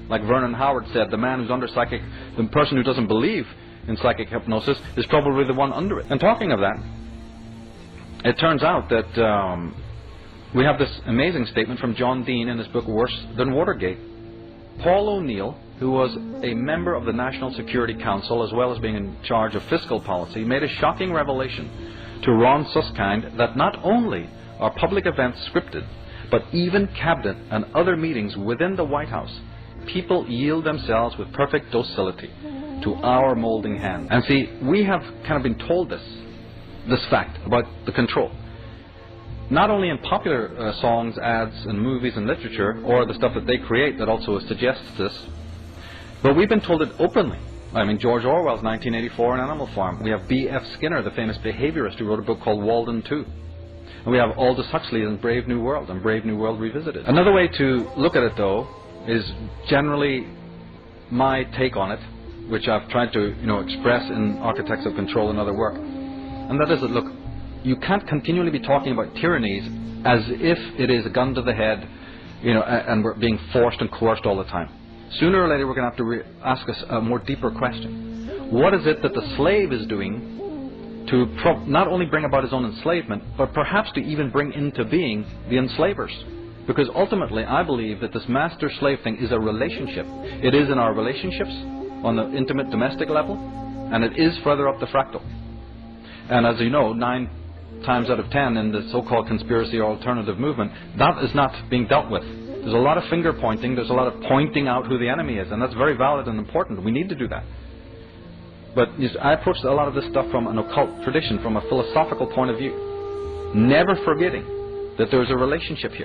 Like Vernon Howard said, the man who's under psychic, the person who doesn't believe in psychic hypnosis is probably the one under it. And talking of that, it turns out that we have this amazing statement from John Dean in his book Worse Than Watergate. Paul O'Neill, who was a member of the National Security Council as well as being in charge of fiscal policy, made a shocking revelation to Ron Suskind that not only are public events scripted, but even cabinet and other meetings within the White House, people yield themselves with perfect docility to our molding hand. And see, we have kind of been told this fact about the control. Not only in popular songs, ads, and movies and literature, or the stuff that they create that also suggests this, but we've been told it openly. I mean, George Orwell's 1984 and Animal Farm. We have B.F. Skinner, the famous behaviorist, who wrote a book called Walden 2. And we have Aldous Huxley in Brave New World and Brave New World Revisited. Another way to look at it, though, is generally my take on it, which I've tried to express in Architects of Control and other work. And that is that, look, you can't continually be talking about tyrannies as if it is a gun to the head, and we're being forced and coerced all the time. Sooner or later we're going to have to ask us a more deeper question. What is it that the slave is doing to not only bring about his own enslavement, but perhaps to even bring into being the enslavers? Because ultimately I believe that this master-slave thing is a relationship. It is in our relationships on the intimate domestic level, and it is further up the fractal. And as you know, 9 times out of 10 in the so-called conspiracy or alternative movement, that is not being dealt with. There's a lot of finger pointing, there's a lot of pointing out who the enemy is, and that's very valid and important. We need to do that. But I approach a lot of this stuff from an occult tradition, from a philosophical point of view, never forgetting that there's a relationship here.